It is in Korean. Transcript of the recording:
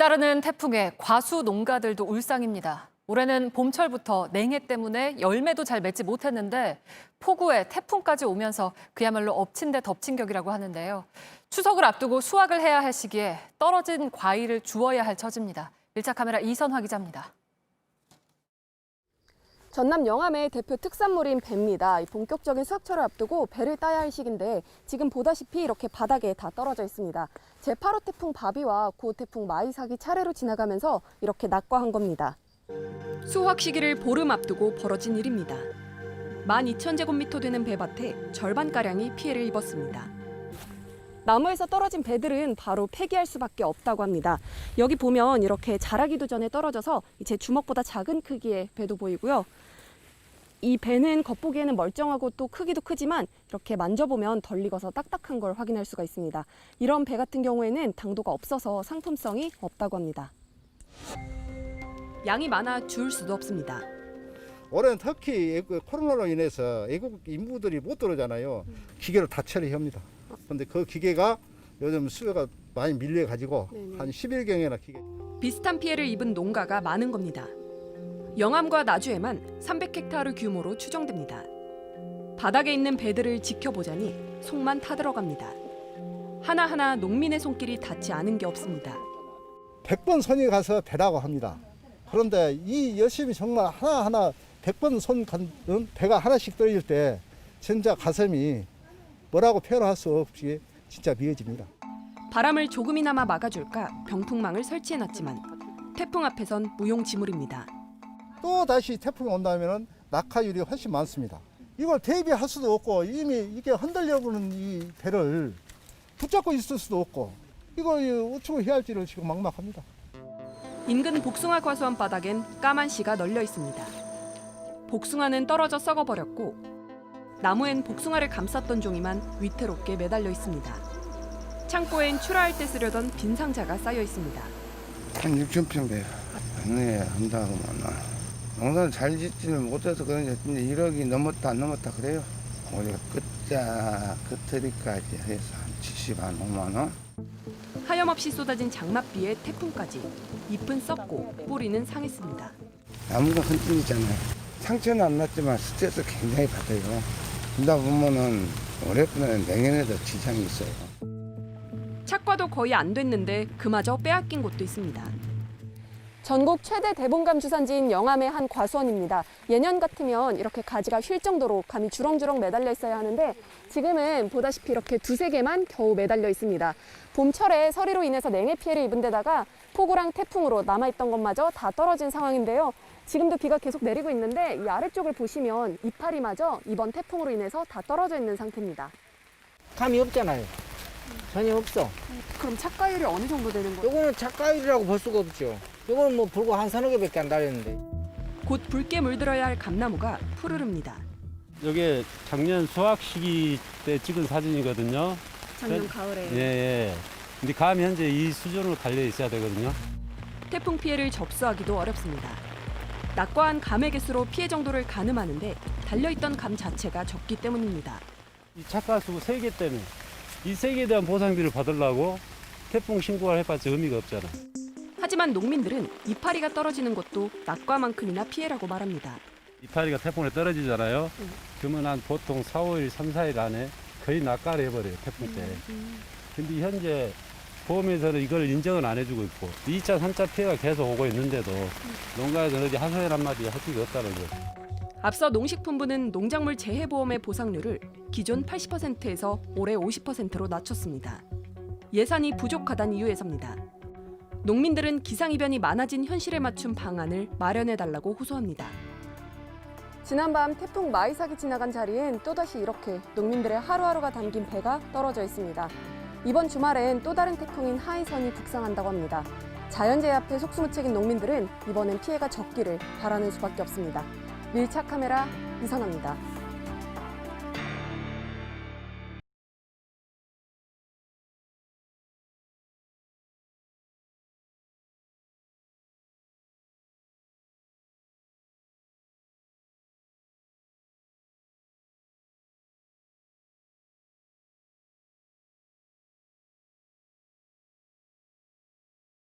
잇따르는 태풍에 과수 농가들도 울상입니다. 올해는 봄철부터 냉해 때문에 열매도 잘 맺지 못했는데 폭우에 태풍까지 오면서 그야말로 엎친 데 덮친 격이라고 하는데요. 추석을 앞두고 수확을 해야 할 시기에 떨어진 과일을 주워야 할 처지입니다. 1차 카메라 이선화 기자입니다. 전남 영암의 대표 특산물인 배입니다. 본격적인 수확철을 앞두고 배를 따야 할 시기인데 지금 보다시피 이렇게 바닥에 다 떨어져 있습니다. 제8호 태풍 바비와 9호 태풍 마이삭이 차례로 지나가면서 이렇게 낙과한 겁니다. 수확 시기를 보름 앞두고 벌어진 일입니다. 12,000제곱미터 되는 배밭에 절반가량이 피해를 입었습니다. 나무에서 떨어진 배들은 바로 폐기할 수밖에 없다고 합니다. 여기 보면 이렇게 자라기도 전에 떨어져서 제 주먹보다 작은 크기의 배도 보이고요. 이 배는 겉보기에는 멀쩡하고 또 크기도 크지만 이렇게 만져보면 덜 익어서 딱딱한 걸 확인할 수가 있습니다. 이런 배 같은 경우에는 당도가 없어서 상품성이 없다고 합니다. 양이 많아 주울 수도 없습니다. 올해는 특히 코로나로 인해서 외국 인부들이 못 들어오잖아요. 기계로 다 처리합니다. 그런데 그 기계가 요즘 수요가 많이 밀려가지고 한 10일경에나 기계. 비슷한 피해를 입은 농가가 많은 겁니다. 영암과 나주에만 300헥타르 규모로 추정됩니다. 바닥에 있는 배들을 지켜보자니 속만 타들어갑니다. 하나하나 농민의 손길이 닿지 않은 게 없습니다. 100번 손이 가서 배라고 합니다. 그런데 이 열심히 정말 하나하나 100번 손 가는 배가 하나씩 떨어질 때 진짜 가슴이 뭐라고 표현할 수 없이 진짜 미어집니다. 바람을 조금이나마 막아줄까 병풍망을 설치해놨지만 태풍 앞에선 무용지물입니다. 또 다시 태풍이 온다면 낙하율이 훨씬 많습니다. 이걸 대비할 수도 없고 이미 이게 흔들려보는 이 배를 붙잡고 있을 수도 없고 이걸 어떻게 해야 할지를 지금 막막합니다. 인근 복숭아 과수원 바닥엔 까만 씨가 널려 있습니다. 복숭아는 떨어져 썩어버렸고 나무엔 복숭아를 감쌌던 종이만 위태롭게 매달려 있습니다. 창고엔 출하할 때 쓰려던 빈 상자가 쌓여 있습니다. 한 6,000평 돼요. 네, 한다고 만나. 농사를 잘 짓지는 못해서 그런지 1억이 넘었다 안 넘었다 그래요. 우리가 끝자리까지 해서 한 75만 원. 하염없이 쏟아진 장맛비에 태풍까지 잎은 썩고 뿌리는 상했습니다. 나무가 흔들리잖아요. 상처는 안 났지만 스트레스 굉장히 받아요. 그러다 보면은 올해보다는 내년에도 지장이 있어요. 착과도 거의 안 됐는데 그마저 빼앗긴 곳도 있습니다. 전국 최대 대봉감 주산지인 영암의 한 과수원입니다. 예년 같으면 이렇게 가지가 휠 정도로 감이 주렁주렁 매달려 있어야 하는데 지금은 보다시피 이렇게 두세 개만 겨우 매달려 있습니다. 봄철에 서리로 인해서 냉해 피해를 입은 데다가 폭우랑 태풍으로 남아있던 것마저 다 떨어진 상황인데요. 지금도 비가 계속 내리고 있는데 이 아래쪽을 보시면 이파리마저 이번 태풍으로 인해서 다 떨어져 있는 상태입니다. 감이 없잖아요. 전혀 없어. 그럼 착과율이 어느 정도 되는 거예요? 요거는 착과율이라고 볼 수가 없죠. 요거는 뭐 불과 한 서너 개밖에 안 달렸는데. 곧 붉게 물들어야 할 감나무가 푸르릅니다. 이게 작년 수확 시기 때 찍은 사진이거든요. 작년 가을에. 예. 근데 감이 현재 이 수준으로 달려 있어야 되거든요. 태풍 피해를 접수하기도 어렵습니다. 낙과한 감의 개수로 피해 정도를 가늠하는데 달려있던 감 자체가 적기 때문입니다. 이 착가수 3개 때문에 이 3개에 대한 보상비를 받으려고 태풍 신고를 해봤자 의미가 없잖아. 하지만 농민들은 이파리가 떨어지는 것도 낙과만큼이나 피해라고 말합니다. 이파리가 태풍에 떨어지잖아요. 그러면 한 보통 4, 5일, 3, 4일 안에 거의 낙과를 해버려요, 태풍 때. 근데 현재 보험에서는 이걸 인정을 안 해주고 있고 2차, 3차 피해가 계속 오고 있는데도 농가에서는 어디 하소연 한마디 할 수가 없다는 거죠. 앞서 농식품부는 농작물 재해보험의 보상률을 기존 80%에서 올해 50%로 낮췄습니다. 예산이 부족하다는 이유에서입니다. 농민들은 기상이변이 많아진 현실에 맞춘 방안을 마련해달라고 호소합니다. 지난밤 태풍 마이삭이 지나간 자리엔 또다시 이렇게 농민들의 하루하루가 담긴 배가 떨어져 있습니다. 이번 주말엔 또 다른 태풍인 하이선이 북상한다고 합니다. 자연재해 앞에 속수무책인 농민들은 이번엔 피해가 적기를 바라는 수밖에 없습니다. 밀착 카메라 이선화입니다.